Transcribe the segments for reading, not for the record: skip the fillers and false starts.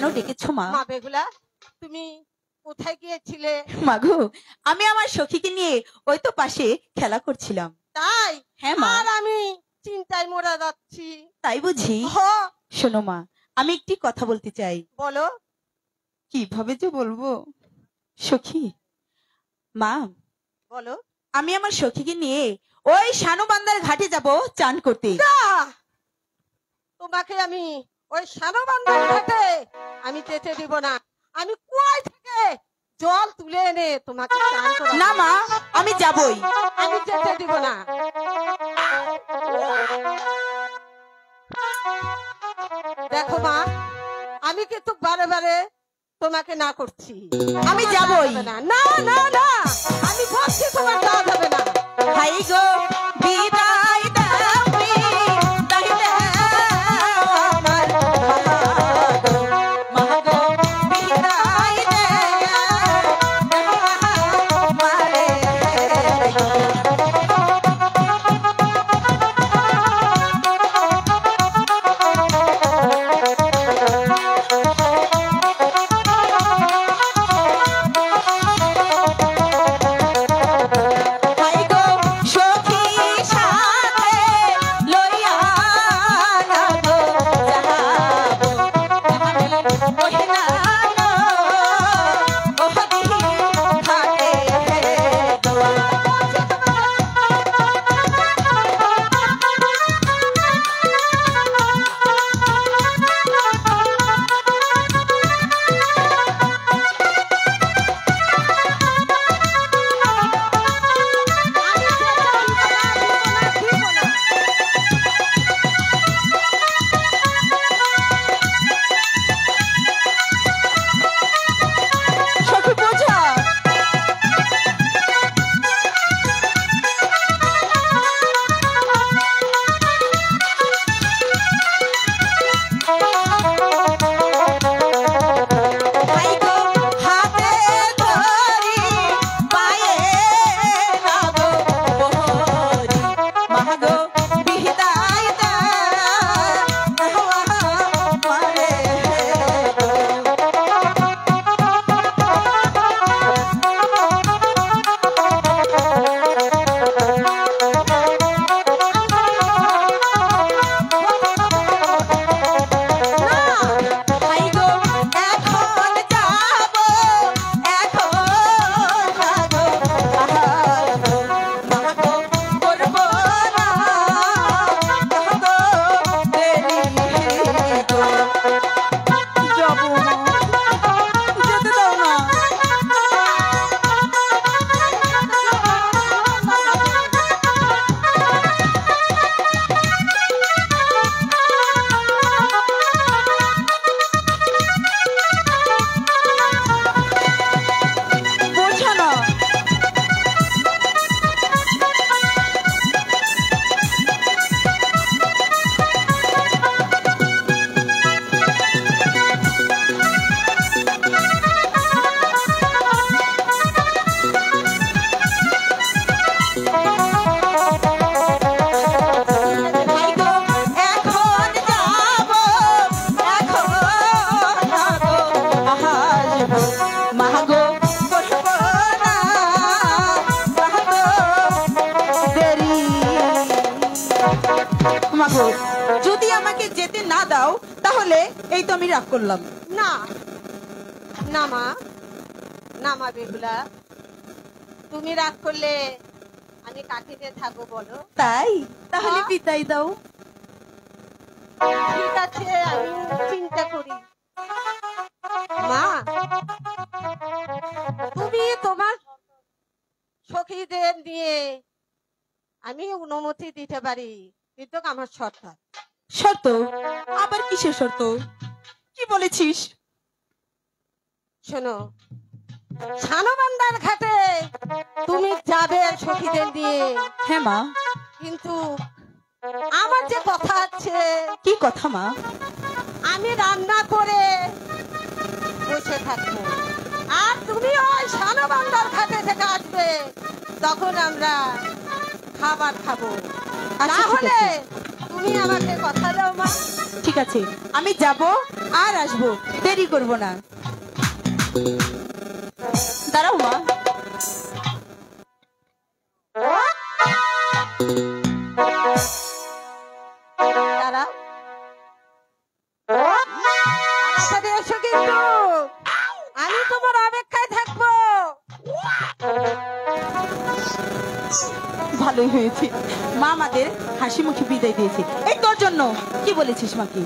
কেন ডেকেছো মা? মা বেহুলা, তুমি কোথায় গিয়েছিলে? মাগো, আমি আমার সখীকে নিয়ে ওই তো পাশে খেলা করছিলাম। তাই? হ্যাঁ মা। আর আমি চিন্তায় মরে যাচ্ছি। তাই বুঝি? শোনো মা, আমি একটি কথা বলতে চাই। বলো। কিভাবে যে বলবো সখী। মা বলো। আমি আমার সখীকে নিয়ে ওই শানুবান্দার ঘাটে যাব চান করতে। তোমাকে আমি ওই শানুবান্দার ঘাটে আমি যেতে দিব না। আমি কুয়ায় থেকে জল তুলে এনে তোমাকে চান করাবো। না মা, আমি যাবই। আমি যেতে দিব না। দেখো মা, আমি কিন্তু বারে বারে তোমাকে না করছি। আমি যাবই। না না না না, আমি বলছি তোমার যাওয়া যাবে না। হাই গো বিদায় দাওনি তাইলে আমার মাগো বিদায় দে আমারে। যদি আমাকে যেতে না দাও তাহলে এই তো আমি রাগ করলাম। না না মা, না মা বেহুলা, তুমি রাগ করলে আমি কাকে যে থাকবো বলো? তাই? তাহলে বিদায় দাও। ঠিক আছে, আমি চিন্তা করি। মা, তুমি তোমার সখীদের নিয়ে আমি অনুমতি দিতে পারি, কিন্তু আমার শর্ত। শর্ত? আবার কিসের শর্ত? কি বলেছিস? শোনো, শানুবান্দার ঘাটে তুমি যাবে সখীদের নিয়ে। হ্যাঁ মা। কিন্তু আমার যে কথা আছে। কি কথা মা? আমি রান্না করে বসে থাকবো, আর তুমি ওই শানুবান্দার ঘাটে থেকে আসবে, তখন আমরা খাবার খাবো। তাহলে তুমি আমাকে কথা দাও মা। ঠিক আছে, আমি যাব আর আসবো, দেরি করব না। দাঁড়াও মা। দাঁড়াও, তাড়াতাড়ি এসো কিন্তু, আমি তোমার অপেক্ষায় থাকবো। ভালোই হয়েছে, মা আমাদের হাসি মুখে বিদায় দিয়েছে। এই তোর জন্য কি বলেছিস মাকে?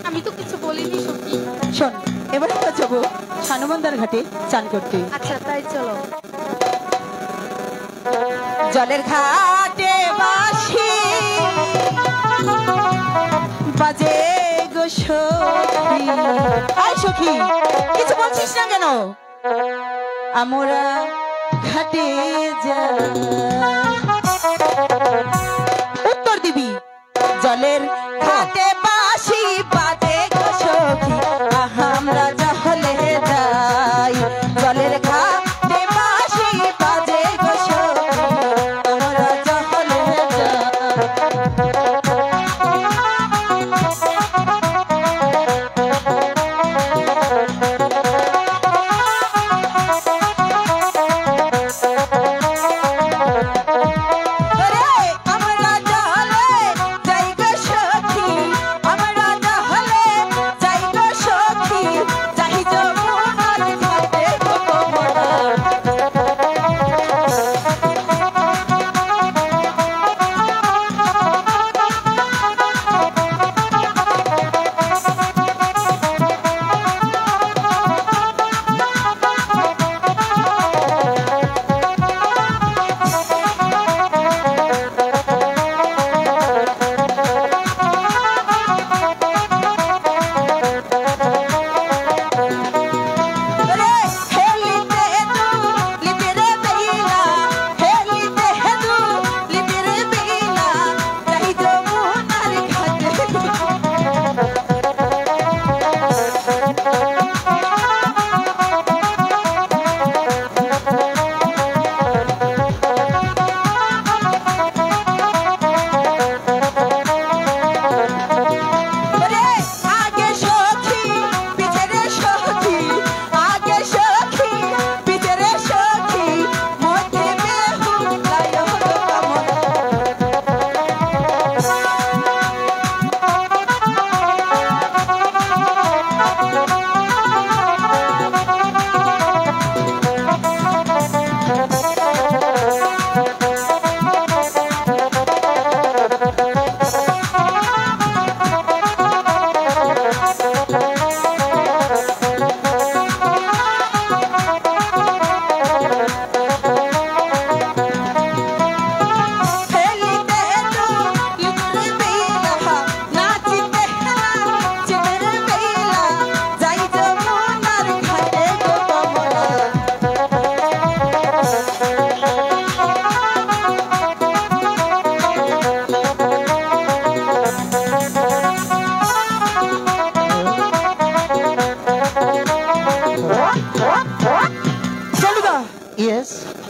আমি তো কিছু বলিনি সখী। শোন, এবার আমরা যাবো সানুবন্দার ঘাটে চান করতে। আচ্ছা তাই চলো। জলের ঘাটে বাঁশি বাজে গো সখী। আয় সখী, কিছু বলছিস না কেন? আমরা ঘাটে যাই, উত্তর দিবি। জলের ঘাটে বাঁশি বাজে গো সখী, আমরা জলে যাই। জলের ঘাটে বাঁশি বাজে গো সখী, আমরা জলে যাই।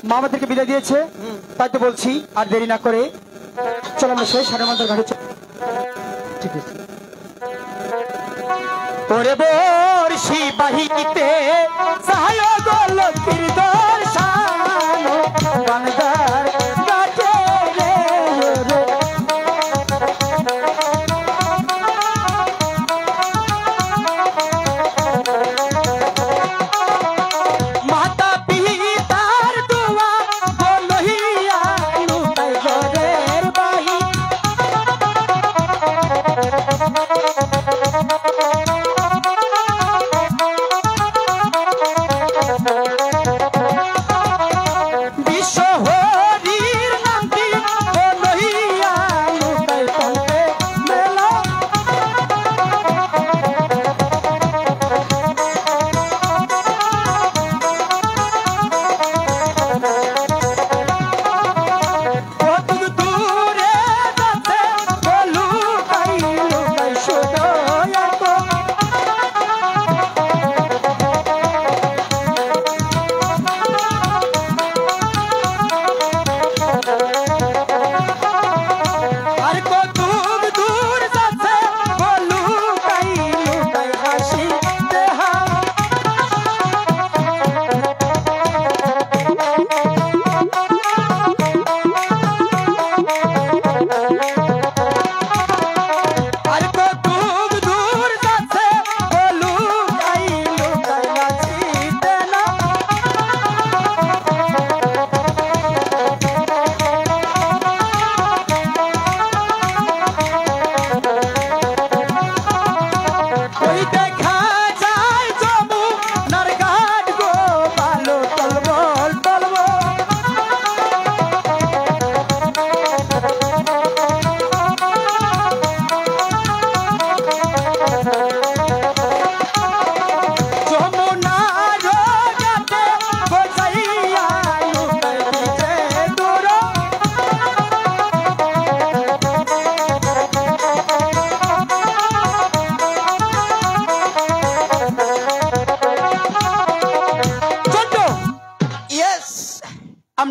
মা আমাদেরকে বিদায় দিয়েছে, তাই তো বলছি আর দেরি না করে চলো আমরা সেই সানুবন্দার ঘাটে। ঠিক আছে। ওরে বর্ষি বাহিতে সাহায় গো লক্ষ্মীর দর্শন বাংলার ঘাটে রে রে। মাতা পিতার দোয়া বলহিয়া লুটাই ঘরের বাহি। বিশ্ব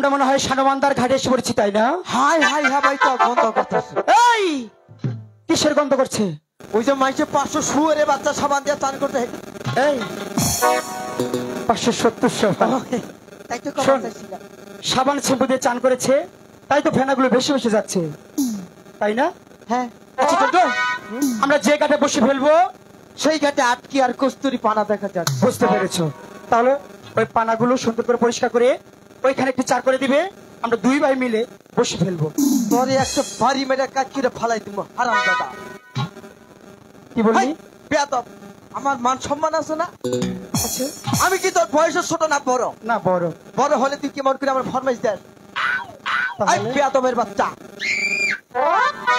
আমরা মনে হয় সানমান্দার ঘাটে এসে পড়েছি, তাই না? হাই হাই হ্যাঁ ভাই তো গন্ধ করতেছে। এই কিসের গন্ধ করছে? ওই যে মাইসে 500 শুয়ারে বাচ্চা সাবান দিয়ে চান করতে। এই 570 সাবান। তাই তো শোন, কথা সাবান শ্যাম্পু দিয়ে চান করেছে, তাই তো ফেনাগুলো বেশি বেশি যাচ্ছে, তাই না? হ্যাঁ, আচ্ছা ছোট, আমরা যে ঘাটে বসে ফেলবো সেই ঘাটে আটকি আর কস্তুরি পানা দেখা যাচ্ছে। বুঝতে পেরেছো? তাহলে ওই পানাগুলো সুন্দর করে পরিষ্কার করে ওইখানে একটু চার করে দিবে, আমরা দুই ভাই মিলে বসে ফেলবো। তোরে একটা বাড়ি মেরে কাকিরে ফালাই দিব হারাম দাদা। কি বললি? বেয়াদব, আমার মান সম্মান আছে না? আচ্ছা, আমি কি তোর বয়সের ছোট না বড়? না বড়। বড় হলে তুই কেমন করে আমার ফরমাইশ দেস? এই তাহলে? বেয়াদবের বাচ্চা,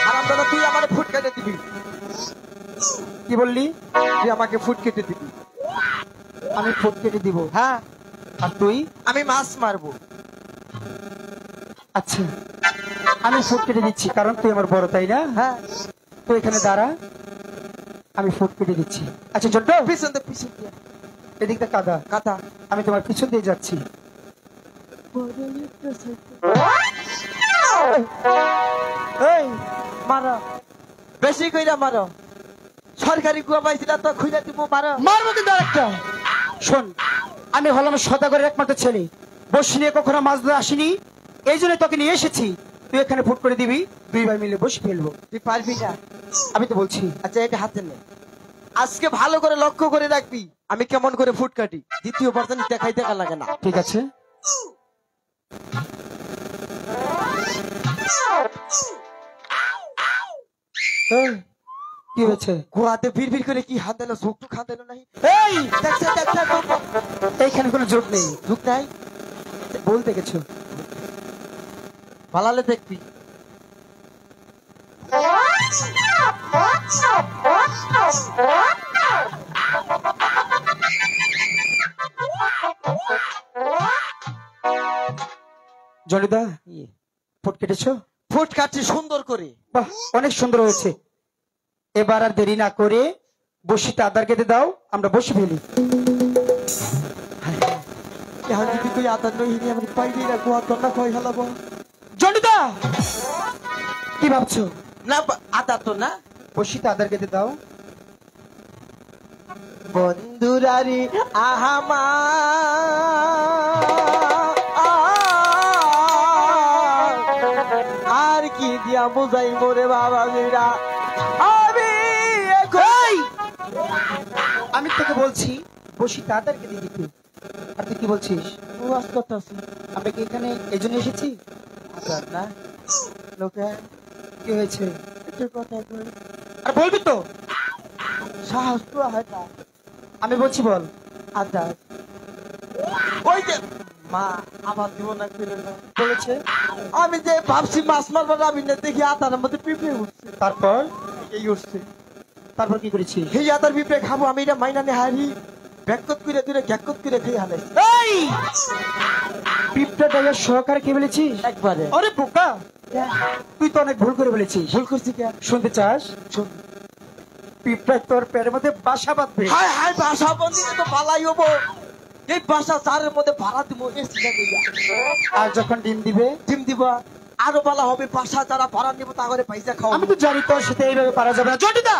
হারাম দাদা, তুই আমার ফুট কেটে দিবি। কি বললি? তুই আমাকে ফুট কেটে দিবি। আমি ফুট কেটে দিব, হ্যাঁ, আর তুই? আমি মাছ মারবো। আচ্ছা, আমি ফুট কেটে দিচ্ছি, কারণ তুই আমার বড়, তাই না? হ্যাঁ, তুই এখানে দাঁড়া, আমি ফুট কেটে দিচ্ছি। আচ্ছা ছোট, পিছন দিয়ে পিছন দিয়ে এদিকটা কাদা, কাটা। আমি তোমার পিছন দিয়ে যাচ্ছি। এই মারো, বেশি কইরা মারো। সরকারি কুয়া পাইছিল তো খুঁজে দিব, মারো। মারবো কিন্তু আরেকটা। শোন, আমি হলাম সদাগরের একমাত্র ছেলে, বসি নিয়ে কখনো মাছ ধরে আসিনি, এই জন্য তোকে নিয়ে এসেছি। তুই এখানে ফুট করে দিবি, দুই ভাই মিলে বসে ফেলবো। তুই পারবি না? আমি তো বলছি। আচ্ছা, এটা হাতে নে, আজকে ভালো করে লক্ষ্য করে রাখবি আমি কেমন করে ফুট কাটি। দ্বিতীয়বার জানি দেখাই দেখা লাগে না। ঠিক আছে। এই, কি হয়েছে? গোয়াতে ভিড় ভিড় করে কি হাত দিল, ঝুঁক টুক হাত দিল নাই? এই দেখছে দেখছে, এইখানে কোনো জোট নেই, ঝুঁক নাই, বলতে গেছো। ভালালে দেখবি। জনিদা, ফুট কেটেছো? ফুট কাটছি সুন্দর করে। বাহ, অনেক সুন্দর হয়েছে। এবার আর দেরি না করে বসিতে আদার কেটে দাও, আমরা বসে ফেলি। এখন যদি তুই আদার নই আমি পাইলি না, গোয়া তোর না কই হেলাবো। জনিদা, কি ভাবছো? না আদার তো না, বসিতে আদার কেটে দাও। বন্ধুরারি আহামা আর কি দিয়া বুঝাই মোরে বাবা মেয়েরা। আমি এই, আমি তোকে বলছি বসিতে আদার কেটে দিতে, আর তুই কি বলছিস? ওয়াজ করতেছি আমরা কি এখানে এই জন্য এসেছি? আদার না লোকে কি হয়েছে? একটু কথা কই, আর বলবি তো? সাহস তো হয় না। আমি বলছি, বল। আদার ওই যে মা আমার দিব না করে না বলেছে। আমি যে ভাবছি মাছ মারবো না, আমি না দেখি আদারের মধ্যে পিঁপড়ে উঠছে। তারপর? এই উঠছে, তারপর কি করেছি? সেই আদার পিঁপড়ে খাবো আমি, এটা মাইনা নে হারি ব্যাকত করে দূরে গ্যাকত করে খেয়ে হালাইছি এই পিঁপড়া ড্রাইভার সহকারে কি বলেছিস? একবারে। আরে বোকা, তুই তো অনেক ভুল করে বলেছিস। ভুল করছি কে? শুনতে চাস? শোন, পিঁপড়া তোর পেটের মধ্যে বাসা বাঁধবে। হায় হায়, বাসা বন্দিতে তো পালাই হবো। এই বাসা চারের মধ্যে ভাড়া দিব, এসিটা দিয়া আর যখন ডিম দিবে? ডিম দিব, আরো বলা হবে বাসা যারা ভাড়া নিবো তা করে পয়সা খাওয়া। আমি তো জানি তোর সাথে এইভাবে পারা যাবে না। জটিদা,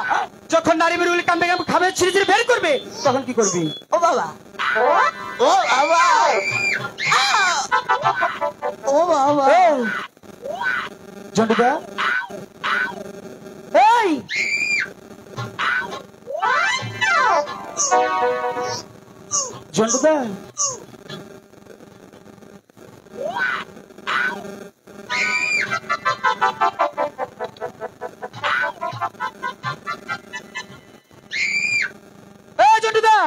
যখন নারী বেরুলি কান্দে খাবে ছিঁড়ে ছিঁড়ে বের করবে, তখন কি করবি? ও বাবা, ও বাবা, ও বাবা, জটিদা, এই জন্টুদা, জন্টুদা,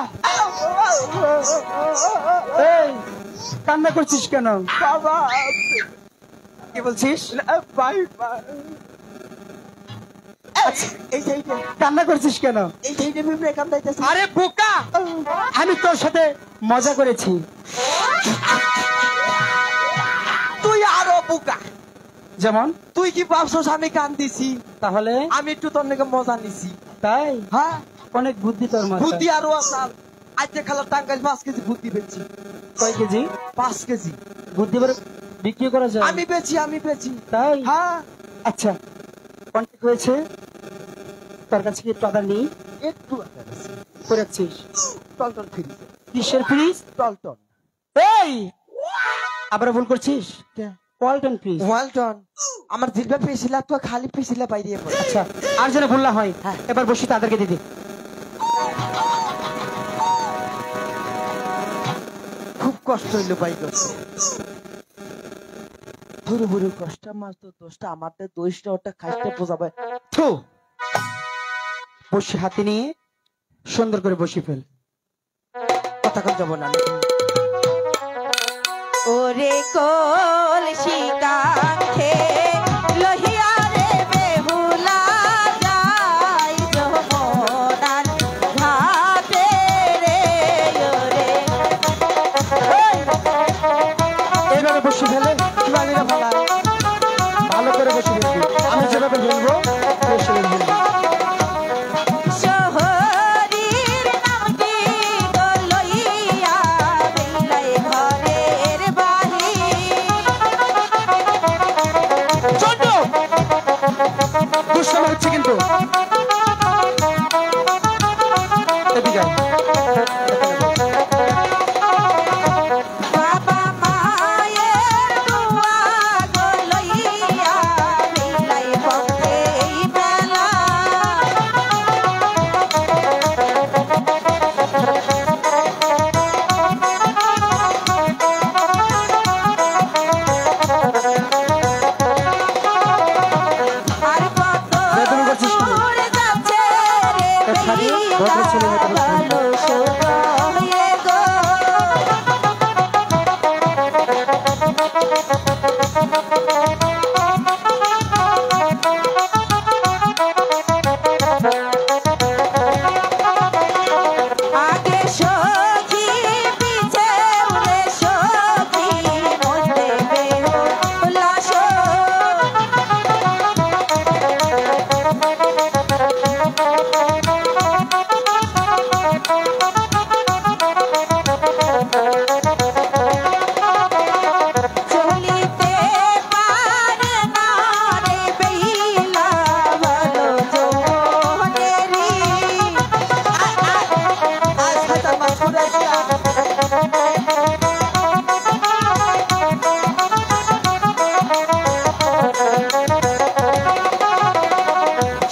এই কান্না করছিস কেন? বাবা, কি বলছিস? ভাই এই যে কান্না করছিস কেন? এই যে পিঁপড়ে কান্দাইতেছে। আরে বোকা, আমি তোর সাথে মজা করেছি। তুই আরো বোকা। যেমন? তুই কি ভাবছস আমি কান্দিছি? তাহলে আমি একটু তোর নাকি মজা নিছি। তাই? হ্যাঁ, অনেক বুদ্ধি তোর মাথায়। বুদ্ধি আরো আসার। আজকে খালা টাঙ্গাইল 5 কেজি বুদ্ধি পেয়েছি। কয় কেজি? 5 কেজি বুদ্ধি বের বিক্রি করা যায়? আমি পেয়েছি তাই? হ্যাঁ আচ্ছা, কন্ট্যাক্ট হয়েছে, তোর কাছে কি একটু আদার নেই? একটু আগে আছে। করে রাখছিস? টলটল ফ্রিজ কিসের ফ্রিজ? টলটন এই আবার ভুল করছিস, ওয়ালটন ফ্রিজ। ওয়ালটন আমার জিলবা পেছিলা তো খালি পেছিলা বাইরে পড়ে। আচ্ছা, আর যেন ভুল না হয়, হ্যাঁ। এবার বসি তাদেরকে দিদি। খুব কষ্ট হইলো বাই করতে বুড়ো বুড়ো কষ্ট মাছ তো দোষটা আমাদের দোষটা ওটা খাইতে বোঝাবে থু, বসি হাতে নিয়ে সুন্দর করে বসি ফেল। কথা কম যাবো না ওরে কলসি কাঁখে লহিয়া রে বেহুলা যাই যমুনার ঘাটে রে ওরে। এইভাবে বসি ফেলে শিবানীরা ভালা ভালো করে বসি ফেলবি। আমি যেভাবে বলবো তুই সেভাবে বলবি। শহরীর নামটি গো লইয়া বেলাই ঘরের বাহির। চন্ড, দুষ্টামি হচ্ছে কিন্তু। এদিকে আয়। বাবা মায়ের দুয়া গো লইয়া বেলাই পথে বেলা। আর কত বেদনা করছিস কেন? দূর যাচ্ছে রে তা ছাড়ি, ভদ্র ছেলে মেয়ে তো বলছিস। ভালো সুখে গো। আগে সখী পিছে উড়ে সখী মধ্যে বেহুলাস। চলিতে পারে না রে বেইলা ভালো যৌবনেরি। আজ হাতা মাছ করে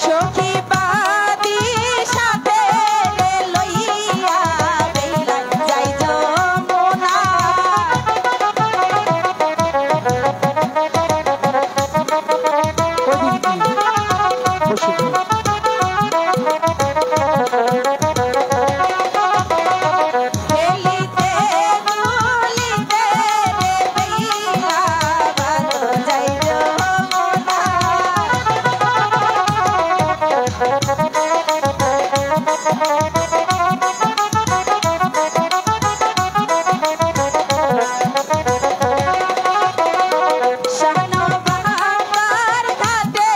সখী বাদী সাথে রে লইয়া বেইলা যাই যমুনা। ওদিকে বসি ফেল। খেলিতে দুলিতে রে বেইলা ভালো যাই যমুনা। শানো বাবার ঘাটে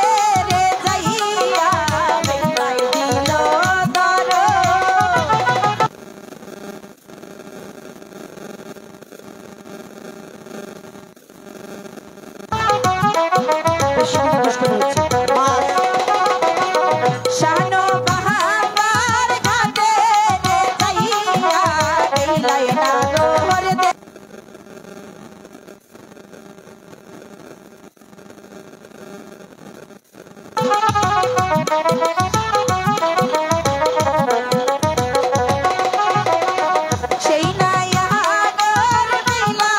রে যাইয়া বেলাই দিল দর। বেশি কিন্তু দুষ্টামি হচ্ছে। শানো বাবার ঘাটে রে যাইয়া বেলাই নাগর দে। সেই নায়াগর বেলা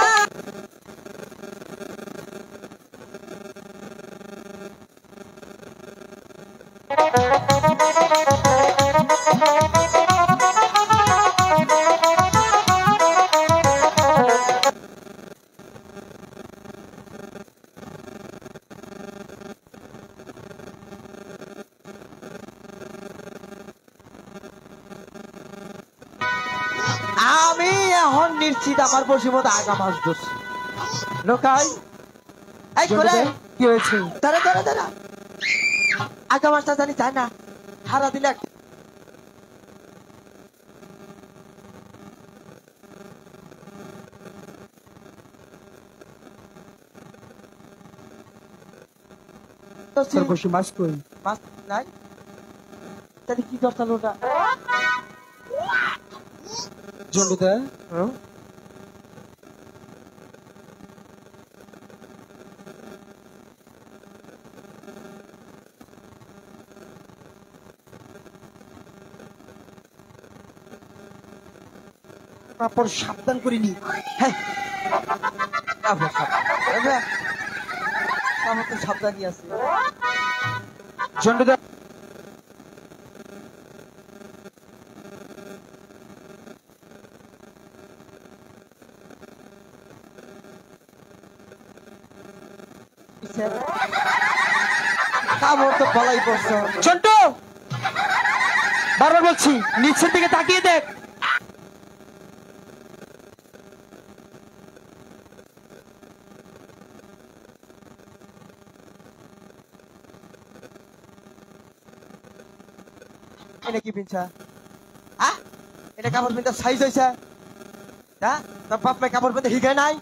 আমি এখন নিশ্চিত আমার বসিমত আগা মাছ ধরছি লোকাই এই করে কি হয়েছে? দাঁড়া দাঁড়া দাঁড়া আগা মাছটা জানি তাই না হারা দিলে তোর বসি মাছ কই? মাছ নাই তাহলে কি করতাম ওটা জন্ডুদা তারপর সাবধান করিনি। হ্যাঁ কাপড় সাবধান আমার তো সাবধানই আছে জন্ডুদা কাপড় তো বলাই পড়ছে জন্টু বারবার বলছি নিচের দিকে তাকিয়ে দেখ। এটা কি পিনছা এটা কাপড় পিনতে সাইজ হয়েছে হ্যাঁ তোর বাপ মাই কাপড় পিনতে হিগায় নাই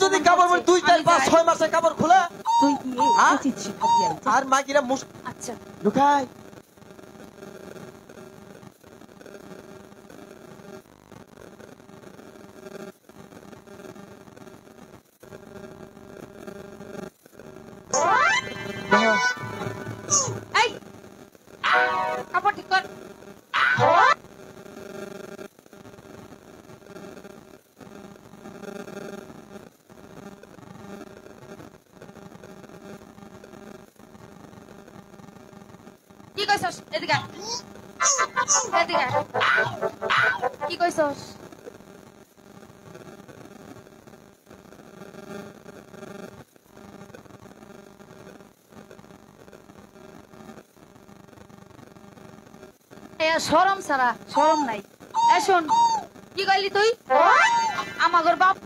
যদি কাপড় পরে 2 4 5 6 মাসে কাপড় খোলা তুই গিয়ে উচিত শিক্ষা দিয়ে আয়। আর মা কিরা মুস আচ্ছা লুকাই এই কাপড় ঠিক কর। কি কইছস এদিকে আয়। এদিকে আয়। কি কইছস শরম ছাড়া শরম নাই। এ শোন কি কইলি তুই আমাগর বাপ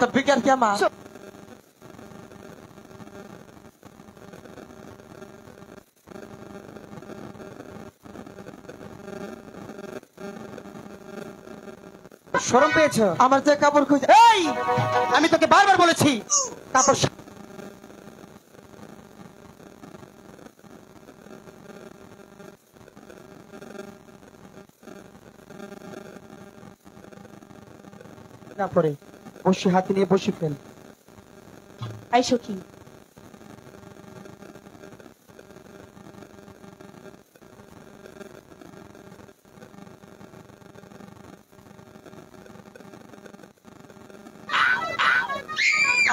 तो बिगर क्या माँ শরম পেয়েছ? আমার যে কাপড় খুঁজে এই আমি তোকে বারবার বলেছি কাপড় না পরে বসে হাতে নিয়ে বসে ফেল। আই সখী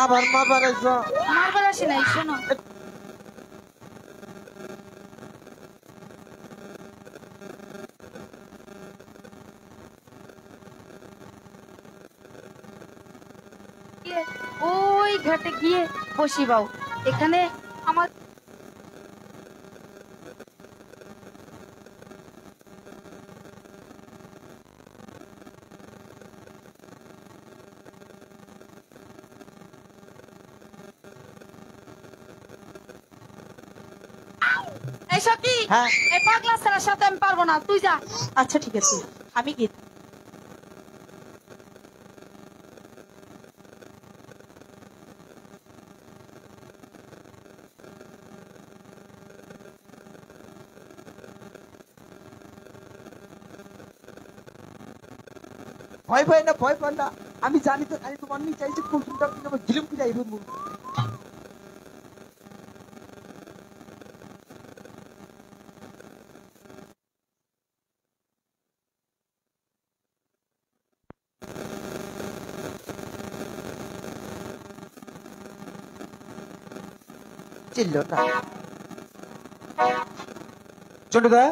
আবার মা বাড়াইছ মারবার আসে নাই শোনো ওই ঘাটে গিয়ে বসি বাউ এখানে আমার এই সখী হ্যাঁ। এই পাগলা ছেলের সাথে আমি পারবো না তুই যা আচ্ছা ঠিক আছে আমি গিয়ে ভয় ভয় না ভয় পান না আমি জানি তো আমি তোমার নিয়ে চাইছি কুসুমটা গিলুম কি যাইব চিল্ল না চন্ডুদা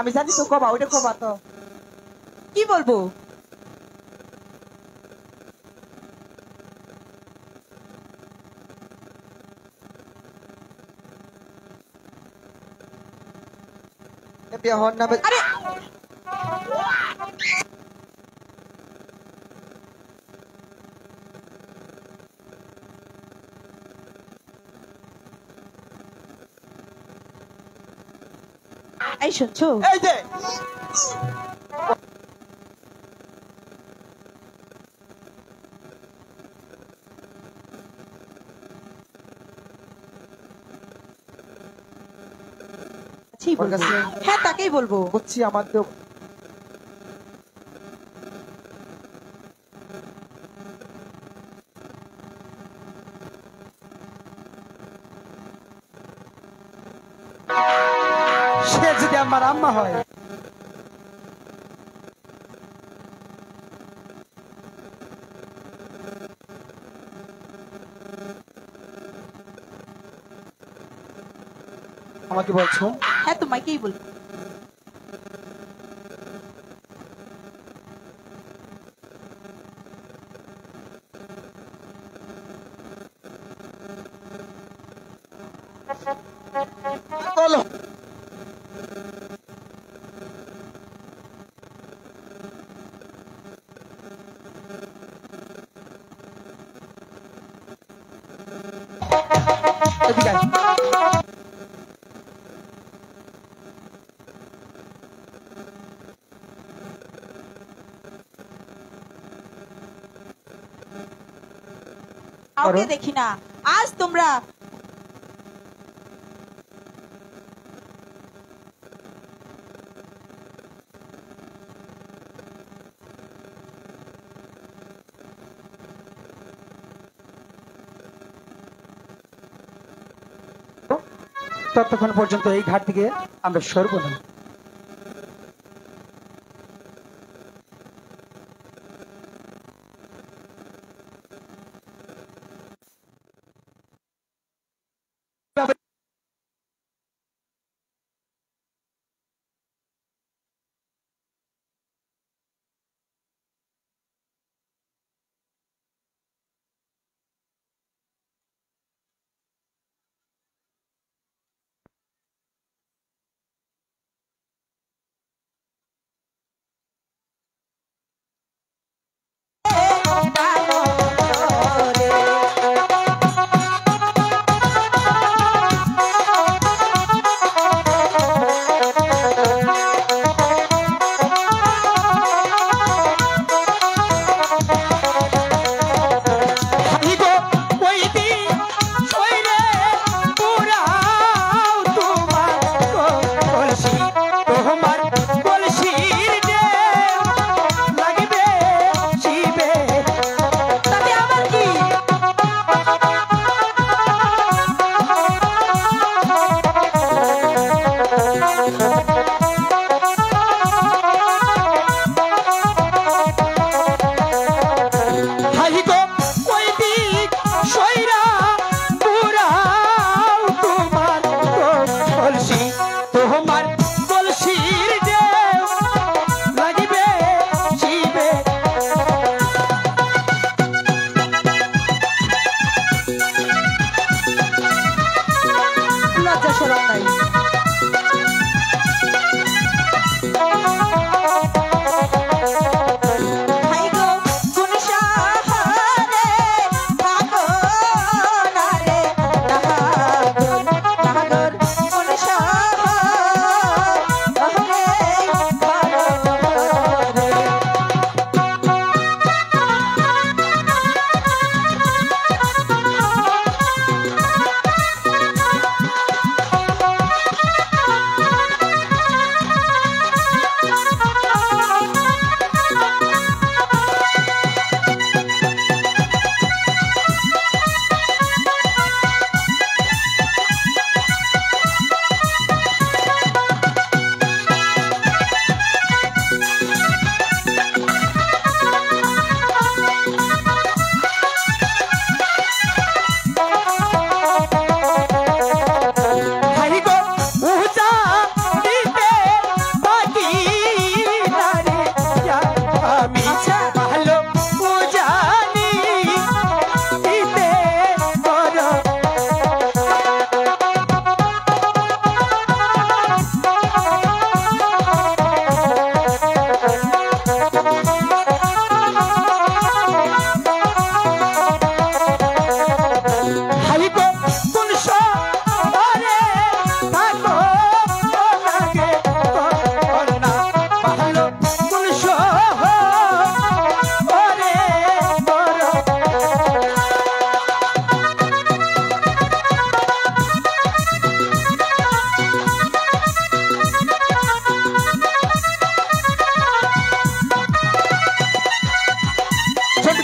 আমি জানি তো কবা ওইটা কবা তো কি বলবো? বিয়ে হওয়ার নামে আরে এই শুনছো? এই যে ছি ওর বলবো। কাছে- হ্যাঁ তাকেই বলবো। বুঝছি আমার তো সে যদি আমার আম্মা হয়, আমাকে বলছো হ্যাঁ তোমাকেই বলবো। বলো এদিকে আয়। কাউকে করো। দেখি না। আজ তোমরা ততক্ষণ পর্যন্ত এই ঘাট থেকে আমরা সরবো না।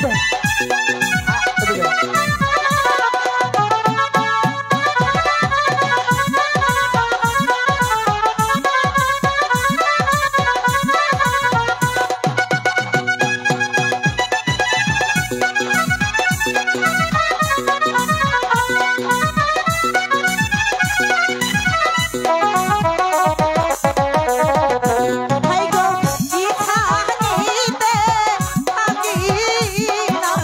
এদিকে আয়। এদিকে আয়। ভাই গো ইচ্ছা নিতে থাকি না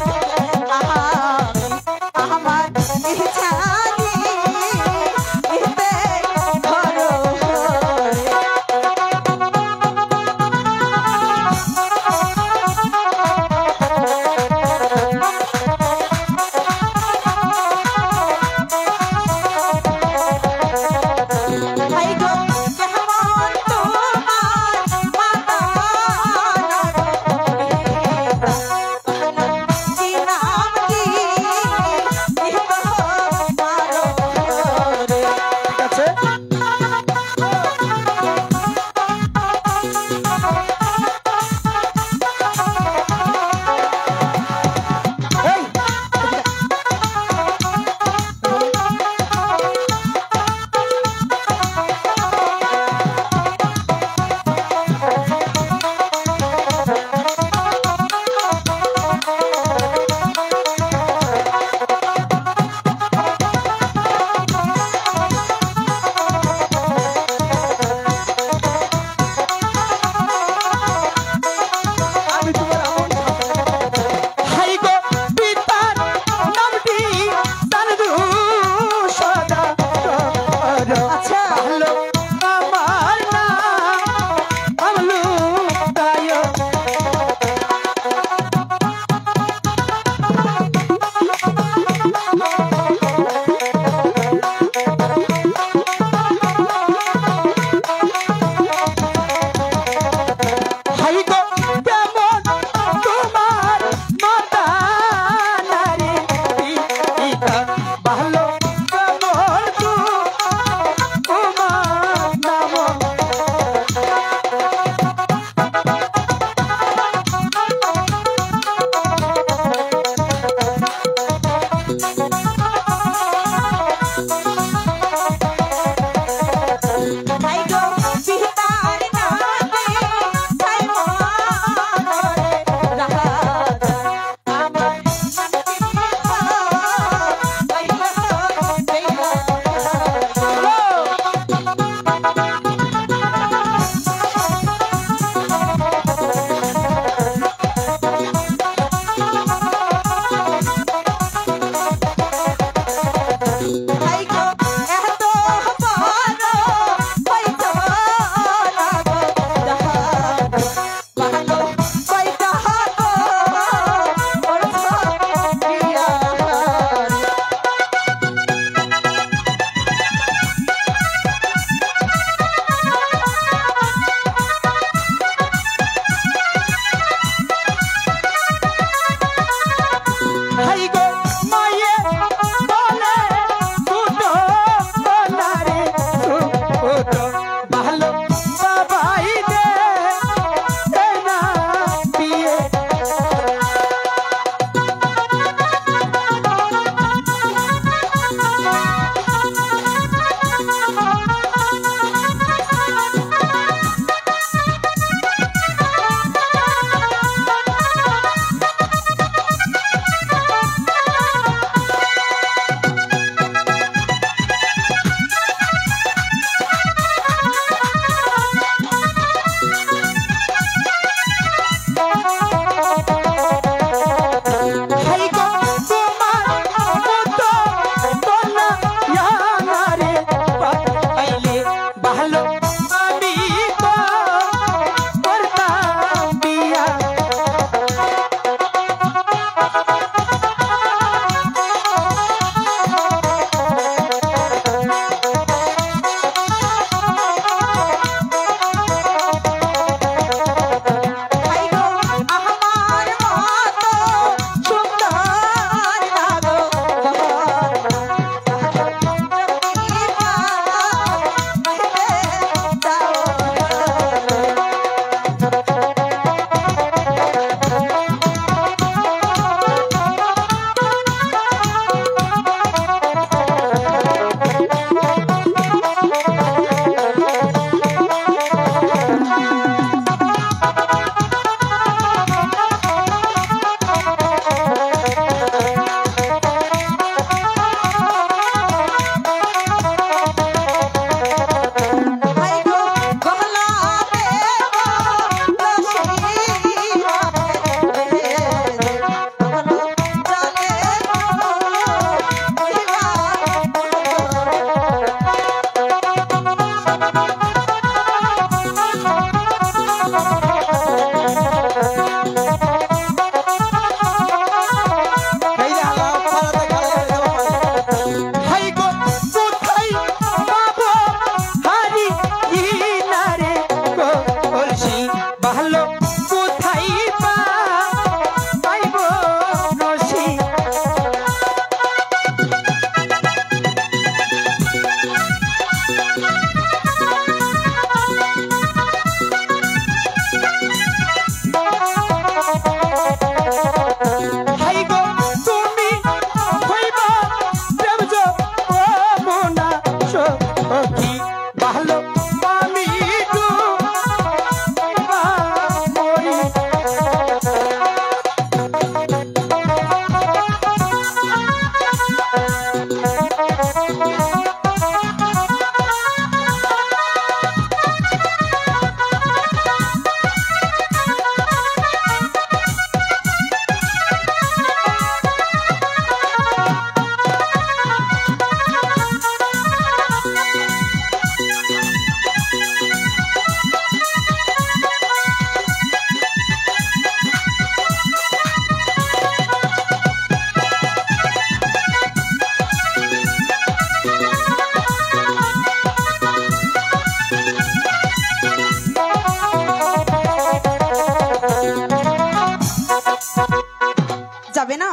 যাবে না?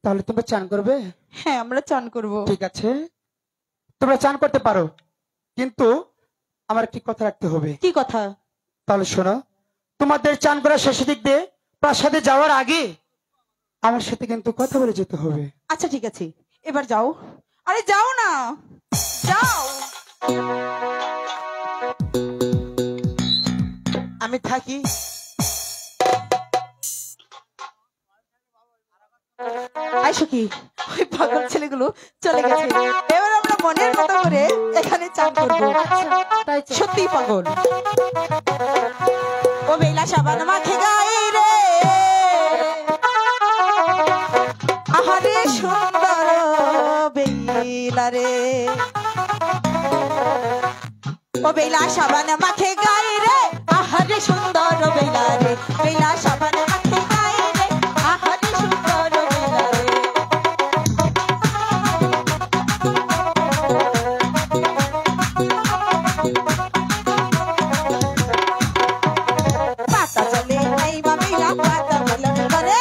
তাহলে তোমরা চান করবে? হ্যাঁ, আমরা চান করব। ঠিক আছে, তোমরা চান করতে পারো, কিন্তু আমার একটি কথা রাখতে হবে। কি কথা? তাহলে শোনো, তোমাদের চান করার শেষের দিক দিয়ে প্রাসাদে যাওয়ার আগে আমার সাথে কিন্তু কথা বলে যেতে হবে। আচ্ছা ঠিক আছে, এবার যাও। আরে যাও না, যাও। আমি থাকি। আইসো কি, ওই পাগল ছেলেগুলো চলে গেছে। এবার আমরা মনের মতো করে এখানে চান করবো। তাই চল। সত্যি পাগল। ও বেলা সাবান মাখে গায়ে রে, আহারে সুন্দর বেলা রে। ও বেলা সাবান মাখে গায়ে রে, আহারে সুন্দর বেলা রে। বেলা সাবান মাখে গায়ে রে, আহারে সুন্দর বেলা রে। পাতা চলে নাই বা বেলা পাতা বলন করে।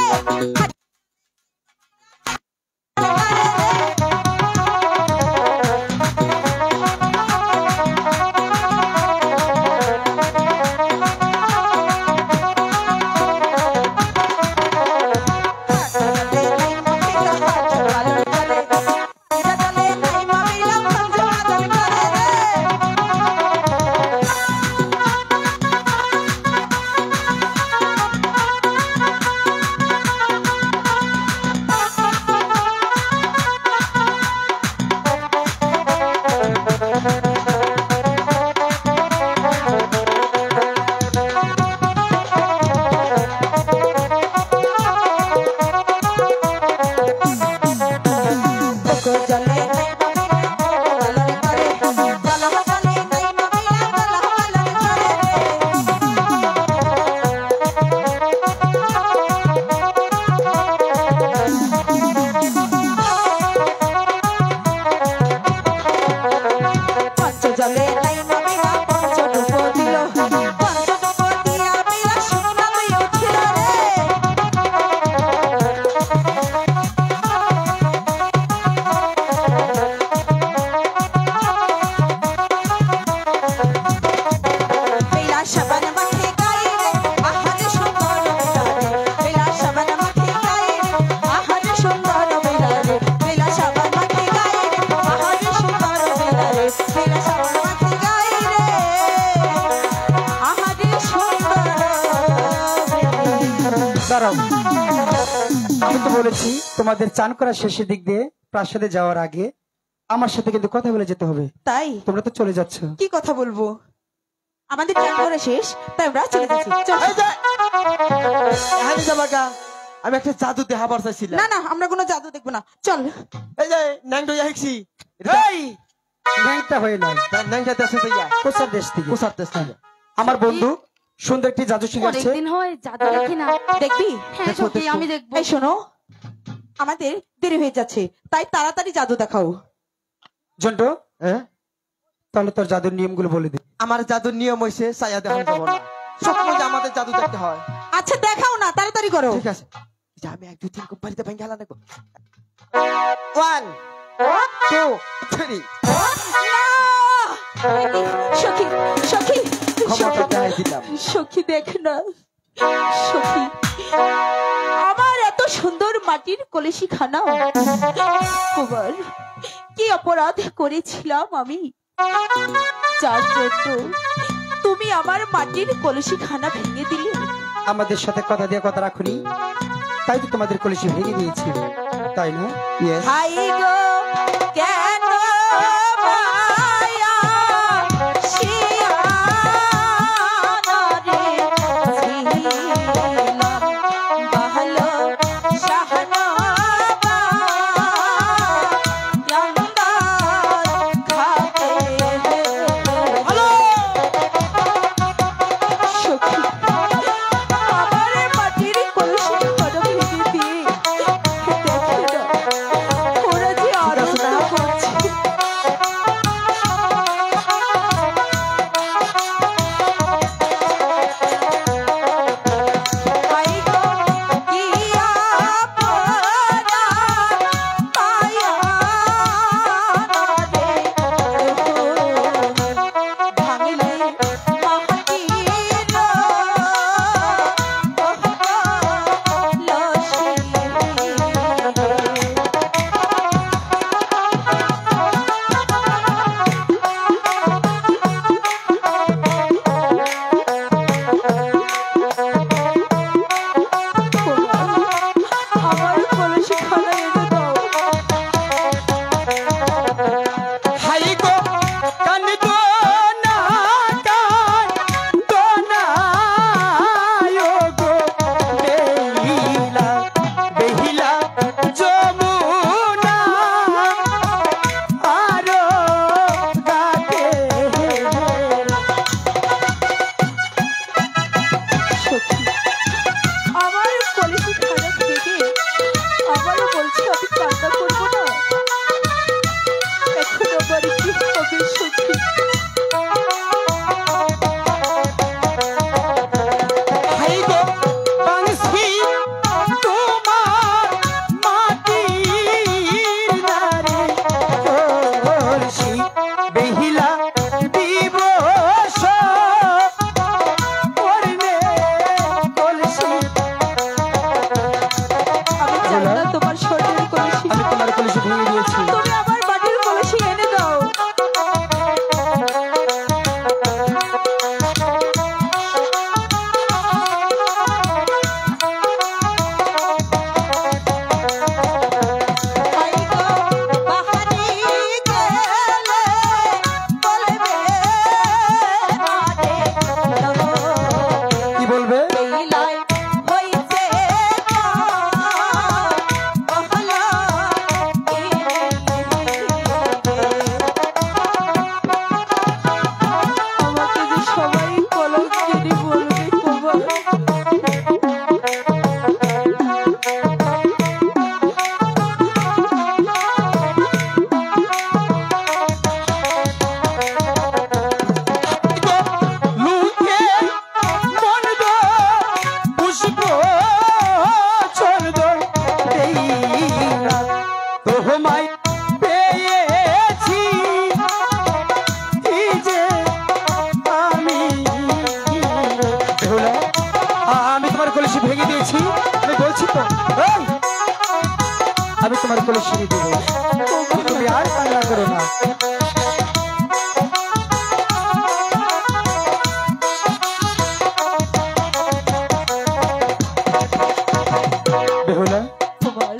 দাঁড়াও, আমি তো বলেছি তোমাদের চান করার শেষের দিক দিয়ে প্রাসাদে যাওয়ার আগে আমার সাথে কিন্তু কথা বলে যেতে হবে। তাই তোমরা তো চলে যাচ্ছ। কি কথা বলবো? আমাদের চান করা শেষ, তাই আমরা চলে যাচ্ছি। চল। এই যে, এখানে যাবা কা? আমি একটা জাদু দেখাবার চাইছিলাম। না না, আমরা কোনো জাদু দেখবো না, চল। এই যে ন্যাংটো ইয়া এই ন্যাংটা হয়ে নয়, ন্যাংটা দেশে যাইয়া কোসার দেশ থেকে কোসার দেশ থেকে। আমার বন্ধু সুন্দর একটি জাদু শিখাচ্ছে। অনেকদিন হয় জাদু দেখি না। দেখবি? হ্যাঁ দেখো, সত্যি, দেখো। আমি দেখবো। এই শোনো, আমাদের দেরি হয়ে যাচ্ছে, তাই তাড়াতাড়ি জাদু দেখাও। জন্টু, হ্যাঁ? তাহলে তোর জাদুর নিয়মগুলো বলে দে। আমার জাদুর নিয়ম হইছে ছায়া দেখানো যাব না। সবসময় যে আমাদের জাদু দেখতে হয়। আচ্ছা দেখাও না, তাড়াতাড়ি করো। ঠিক আছে, যে আমি 1 2 3 কোম্পানিতে ভেঙে গেলাম দেখো। 1 2 3 সখী, সখী, ক্ষমতা দেখাই দিলাম। সখী দেখ না, সখী, আমার এত সুন্দর মাটির কলসি খানা, কুমার, কি অপরাধ করেছিলাম আমি, যার জন্য তুমি আমার মাটির কলসি খানা ভেঙে দিলে। আমাদের সাথে কথা দিয়ে কথা রাখুনি, তাই তো তোমাদের কলসি ভেঙে দিয়েছি, তাই না? ইয়েস। হাই গো কেন মায়া শিয়ানারে ছিলাম ভালো শাহনাবা ইয়ান্দার খাতে হ্যালো সখী, আমার মাটির কলসি খানা ভেঙে দিয়ে দেখে না ওরা যে আরাধনা করছে। তোমার কলসি দিব। তুমি আর কান্না করো না। বেহুলা, কুমার।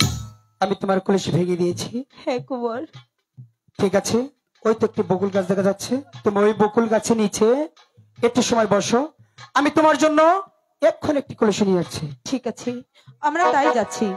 আমি তোমার কলসি ভেঙে দিয়েছি। হ্যাঁ কুমার। ঠিক আছে, ওই তো একটি বকুল গাছ দেখা যাচ্ছে, তুমি ওই বকুল গাছে নিচে একটু সময় বসো, আমি তোমার জন্য এক্ষুনি একটি কলসি নিয়ে আসছি। ঠিক আছে, আমরা তাই যাচ্ছি।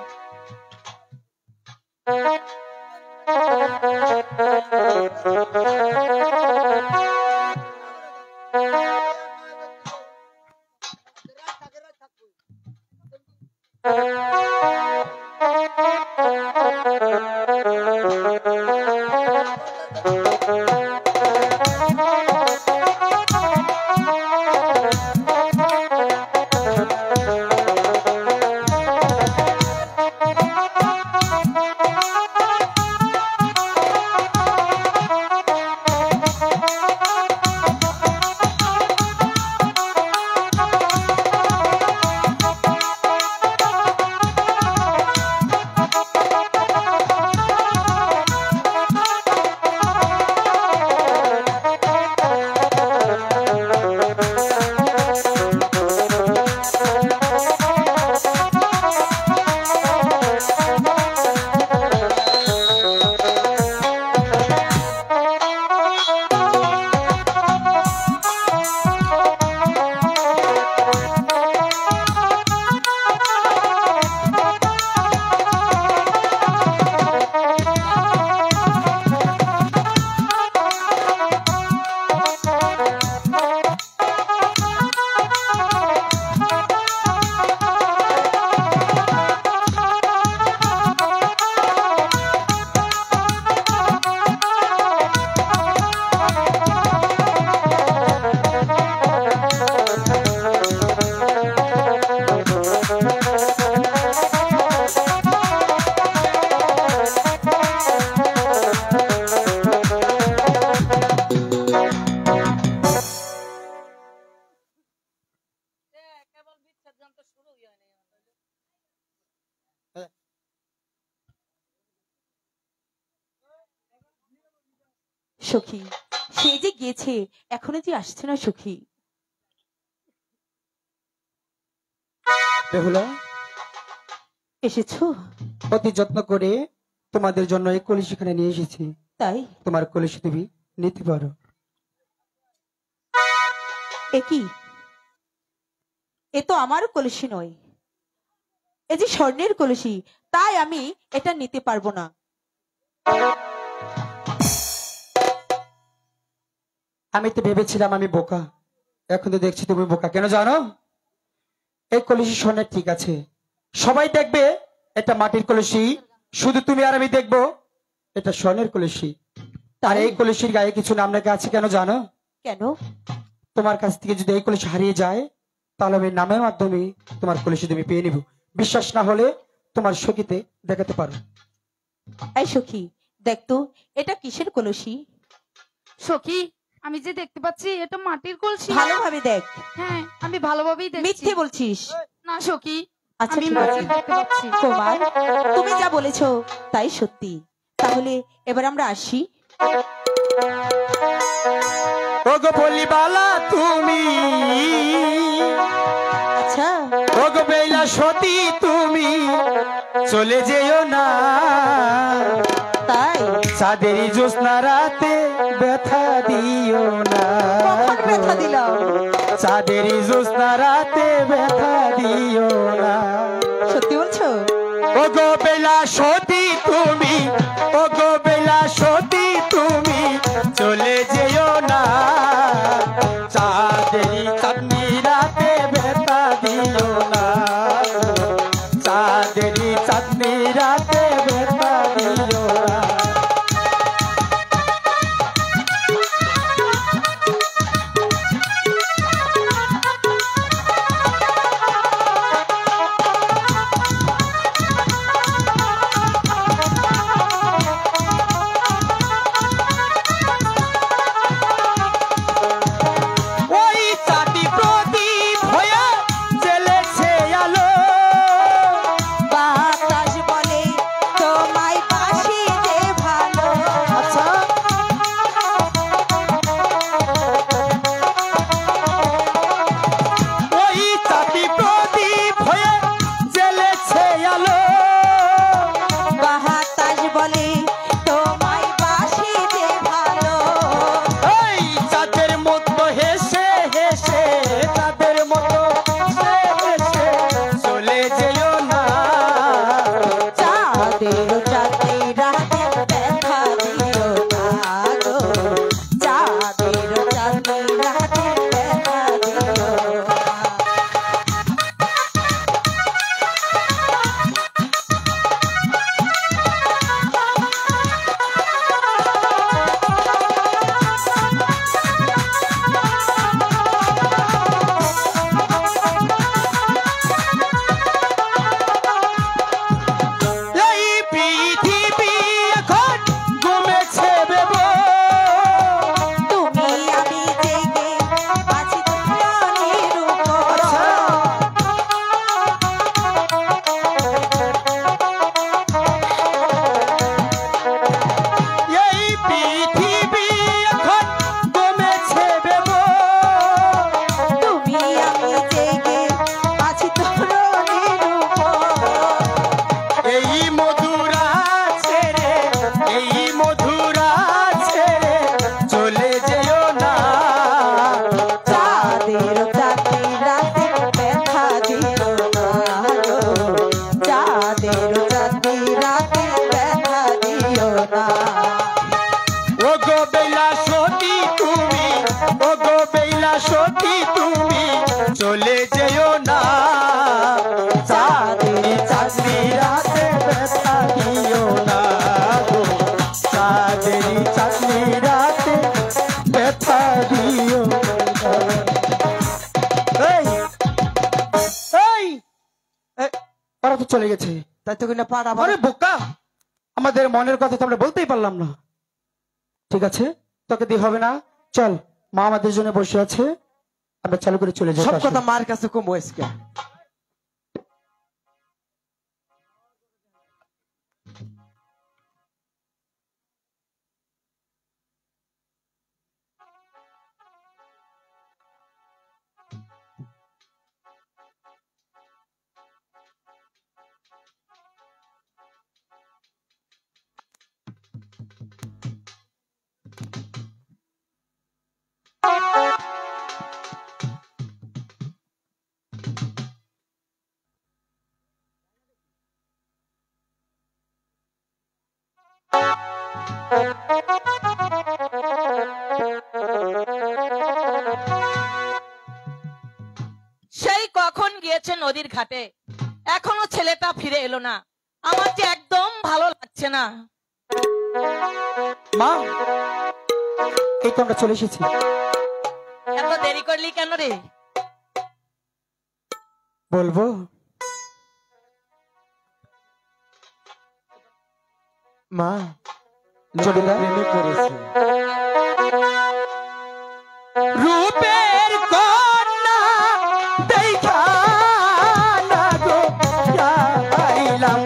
সখী, সে যে গিয়েছে, এখনো যে আসছে না সখী। বেহুলা, এসেছো? অতি যত্ন করে তোমাদের জন্য এই কলসি এখানে নিয়ে এসেছি, তাই? তোমার কলসি তুমি নিতে পারো। এ কি? এ তো আমার কলসি নয়, এ যে স্বর্ণের কলসি, তাই আমি এটা নিতে পারবো না। আমি তো ভেবেছিলাম আমি বোকা, এখন তো দেখছি তুমি বোকা। কেন জানো? এই কলসি স্বর্ণের ঠিক আছে, সবাই দেখবে এটা মাটির কলসি, শুধু তুমি আর আমি দেখবো এটা স্বর্ণের কলসি। আর এই কলসির গায়ে কিছু নাম লেখা আছে, কেন জানো? কেন? তোমার কাছ থেকে যদি এই কলসি হারিয়ে যায়, তাহলে আমি নামের মাধ্যমে তোমার কলসি তুমি পেয়ে নিব। বিশ্বাস না হলে তোমার সখীতে দেখাতে পারো। এই সখী, দেখতো এটা কিসের কলসি? সখী, আমি যে দেখতে পাচ্ছি এটা মাটির কলসি। ভালোভাবে দেখ। হ্যাঁ, আমি ভালোভাবেই দেখছি। মিথ্যে বলছিস? না সখী, আচ্ছা আমি ঠিক মাটির আছে দেখতে পাচ্ছি। কুমার, তুমি যা বলেছো তাই সত্যি। তাহলে এবার আমরা আসি। ওগো বলিবালা তুমি, আচ্ছা, ওগো বেলা সতী তুমি, চলে যেও না। তাই? চাঁদেরই জ্যোৎস্না রাতে ব্যথা দিও না। কখন ব্যথা দিলাম? চাঁদেরই জ্যোৎস্না রাতে ব্যথা দিও না। সত্যি বলছো? ওগো বেলা সতী তুমি, ওগো বেলা সতী তুমি, চলে যেও না। চাঁদেরই চাঁদনি রাতে ব্যথা দিও না। চাঁদেরই চাঁদনি রাতে ব্যথা দিও না। ওই চাঁদি প্রদীপ হয়ে জ্বলেছে আলো। বাতাস বলে মরে গেছে। তাই তো কিনা পাড়া আরে বোকা, আমাদের মনের কথা তো আমরা বলতেই পারলাম না। ঠিক আছে, তোকে দিয়ে হবে না, চল, মা আমাদের জন্য বসে আছে, আমরা চালু করে চলে যাই। সব কথা মার কাছে কম আজকে। সেই কখন গিয়েছে নদীর ঘাটে, এখনো ছেলেটা ফিরে এলো না। আমার যে একদম ভালো লাগছে না। মা, এই তো আমরা চলে এসেছি। এত দেরি করলি কেন রে? বলবো? মা চলে প্রেমে পড়েছে। রূপের কন্যা দেখা না গো যাইলাম,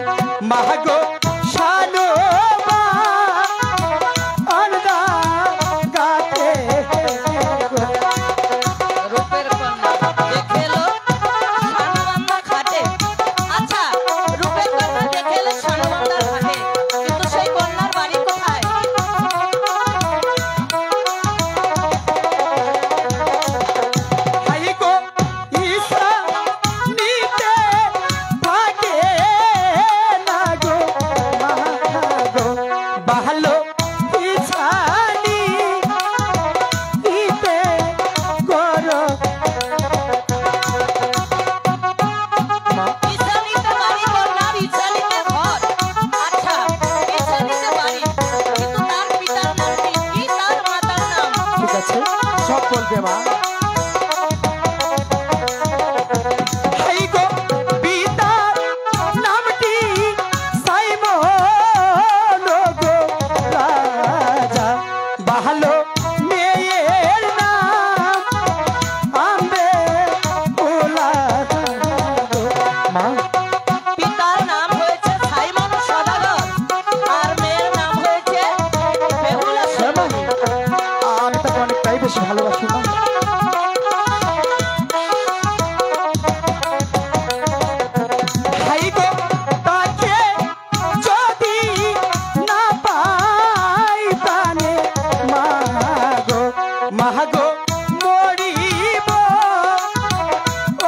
মাগো শানো আলদা গাতে রূপের কন্যা দেখে এলো সানুবান্ধা ঘাটে। আচ্ছা, রূপের কন্যা দেখে এলো সানুবান্ধার ঘাটে, কিন্তু সেই কন্যার বাড়ি কোথায়? হাই গো ঈশা নিতে থাকে না গো মাগো, ভালো ঈশানি দিতে করো। ঈশানীতে বাড়ি কন্যার, ঈশানীতে ঘর। আচ্ছা, ঈশানীতে বাড়ি, কিন্তু তার পিতার নাম কি? কি তার মাতার নাম? ঠিক আছে, সব বলবে মা। হাই গো পিতার নামটি সাইমন গো রাজা, ভালো মেয়ের নাম আম্বে ওলা। মা, পিতার নাম হয়েছে সাইমন সদাগর, আর মেয়ের নাম হয়েছে বেহুলা শ্যামা, সুন্দরী। আমি তাকে অনেকটাই বেশি ভালোবাসি। মা, হাই গো তাকে যদি না পাই প্রাণে, মাগো মাগো মরিব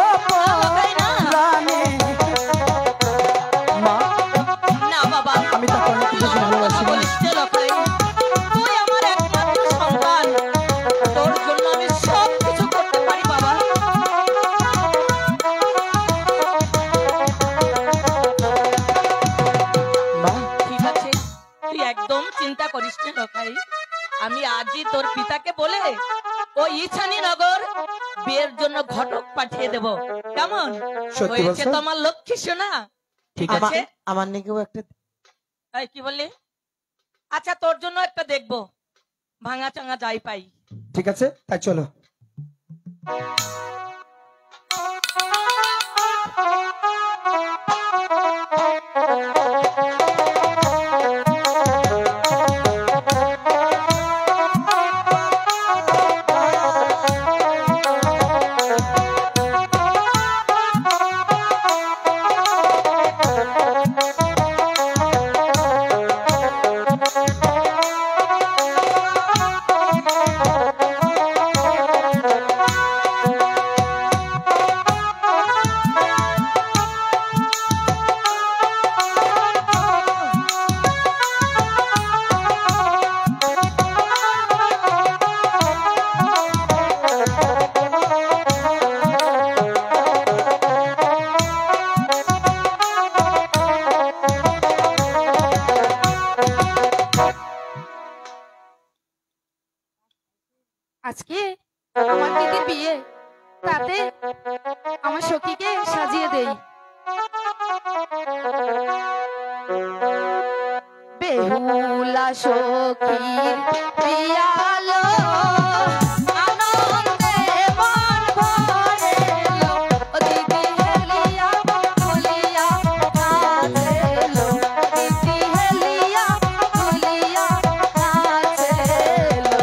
ও তাই না? প্রাণে। মা, না বাবা, আমি তাকে অনেক বেশি ভালোবাসি। মা, বলিস যে লোকাই, তুই আমার একমাত্র সন্তান, তোর জন্য আমি সব কিছু করতে পারি বাবা। মা, ঠিক আছে, তুই একদম চিন্তা করিস না লোকাই, আমি আজই তোর পিতাকে বলে ওই ঈশানী নগর বিয়ের জন্য ঘটক পাঠিয়ে দেব। কেমন সত্যি হয়েছে বলছো? তোমার লক্ষ্মী সোনা? ঠিক আছে। আছে, আমার নিকেও একটা এই কি বললি? আচ্ছা, তোর জন্য একটা দেখবো, ভাঙা চাঙা যাই পাই। ঠিক আছে, তাই চলো। আজকে আমার দিদির বিয়ে, তাতে আমার সখীকে সাজিয়ে দেই। বেহুলা সখীর পিয়ালো আনন্দে মন ভরেলো ও দিদি হেলিয়া বলিয়া নাচেলো দিদি হেলিয়া বলিয়া নাচেলো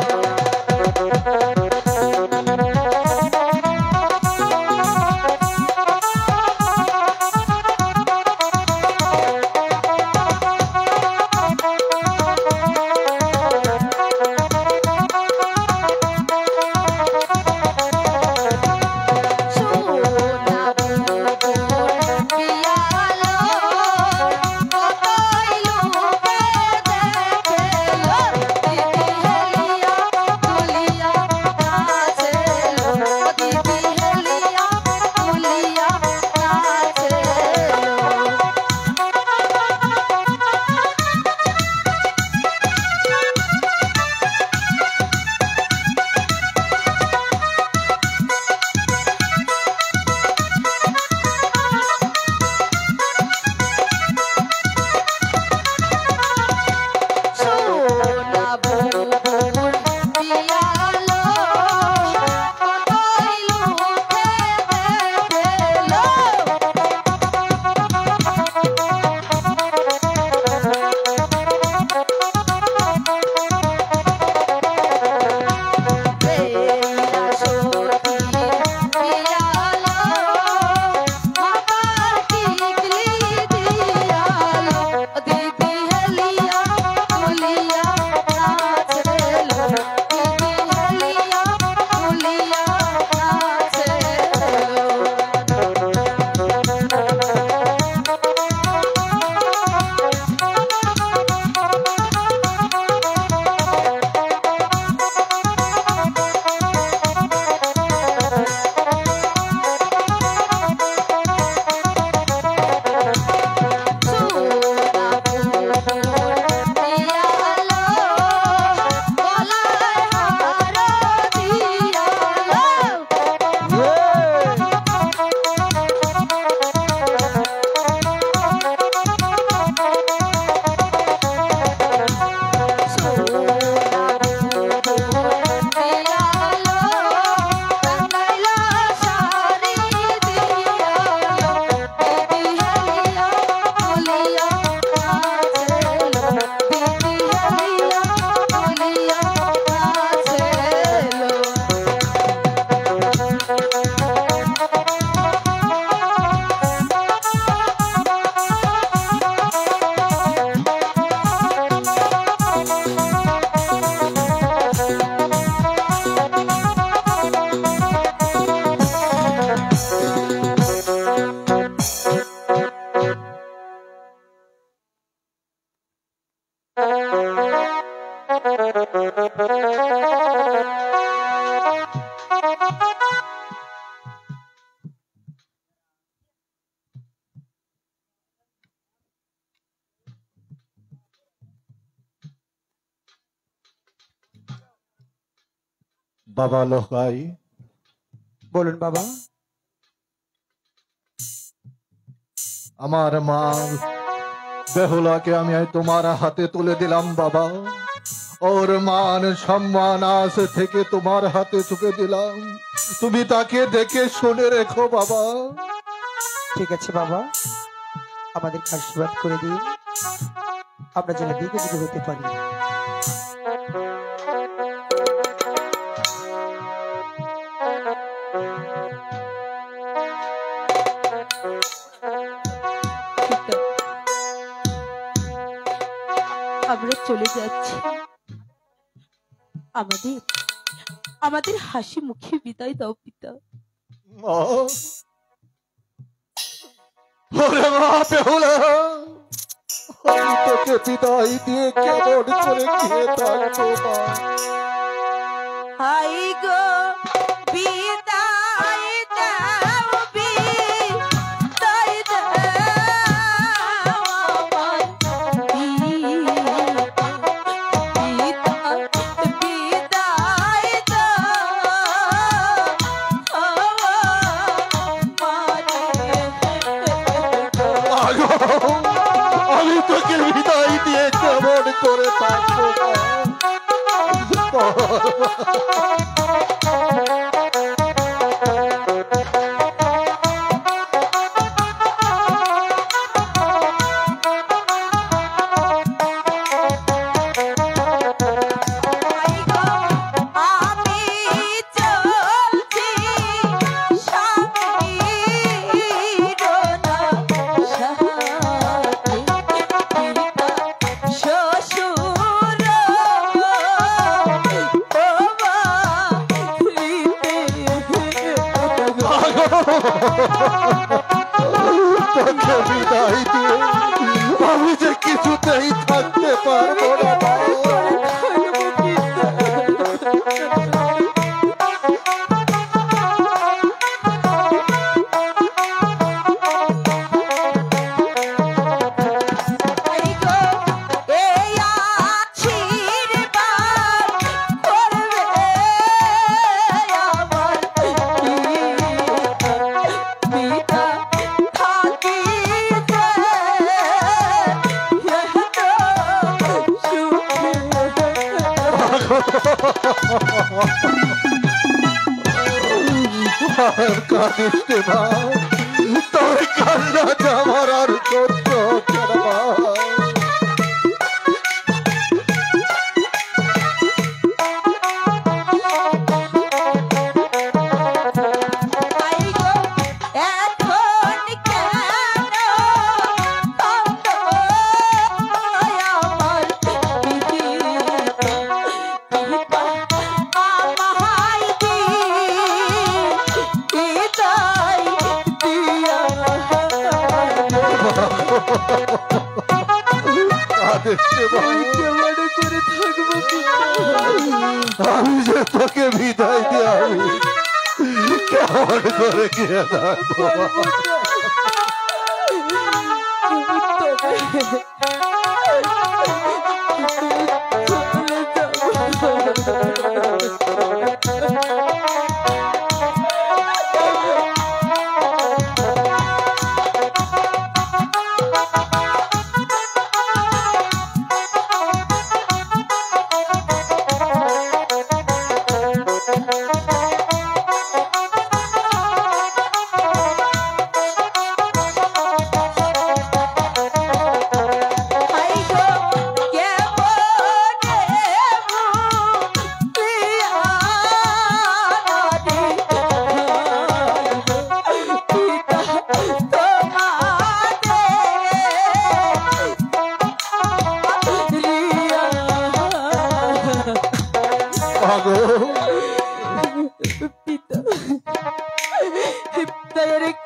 বাবা লোকাই, বলুন বাবা। আমার মা বেহুলাকে আমি তোমার হাতে তুলে দিলাম বাবা। ওর মান সম্মান আজ থেকে তোমার হাতে চুকে দিলাম। তুমি তাকে দেখে শুনে রেখো বাবা। ঠিক আছে বাবা, আমাদের আশীর্বাদ করে দিন, আমরা যেন দিকে দিকে হতে পারি। আমরা চলে যাচ্ছি, আমাদের আমাদের হাসি মুখে বিদায় দাও পিতা। মা, ওরে মা বেহুলা, আমি তোকে বিদায় দিয়ে কেমন করে গিয়ে থাকবো মা। হাই গো বিদায় দাও, বিদায় দাও আমার বিদায় দাও আমারে। কেমন করে থাকবো আমি চলছি স্বামীর না সাথে শ্বশুর তোকে বিদায় দিয়ে আমি যে কিছুতেই থাকতে পারবো না আর কাঁদিস রে ভাই, তোর কান্না আমার আর সহ্য হচ্ছে না ভাই। আমি যে তোকে বিদায় দিয়ে আমি কেমন করে গিয়ে থাকবো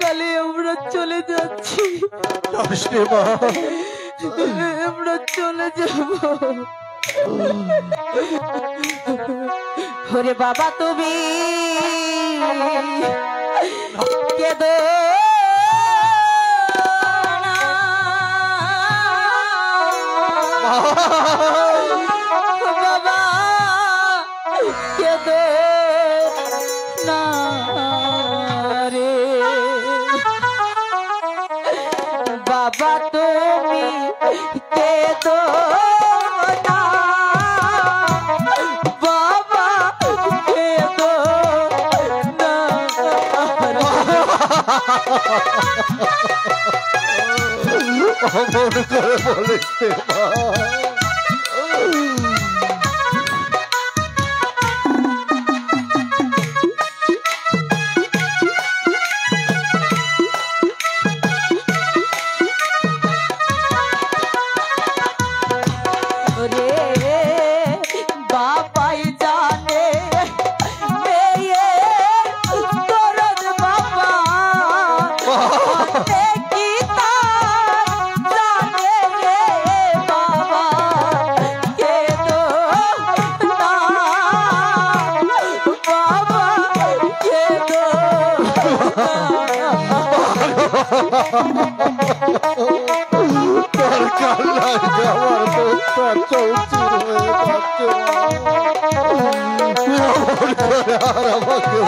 কালে আমরা চলে যাচ্ছি, আমরা চলে যাব। ওরে বাবা তুমি কেঁদো না, বাবা কেঁদো না রে বাবা তুমি কেঁদো না, বাবা কেঁদো না। অমন করে বলিস রে ভাই। বাবাই জানে মেয়ে দরদ বাবা কি তার জানে রে বাবা কেঁদো না, বাবা কেঁদো তোর কান্নায় আমার বুকটা চৌচির হয়ে যাচ্ছে। আর আমাকে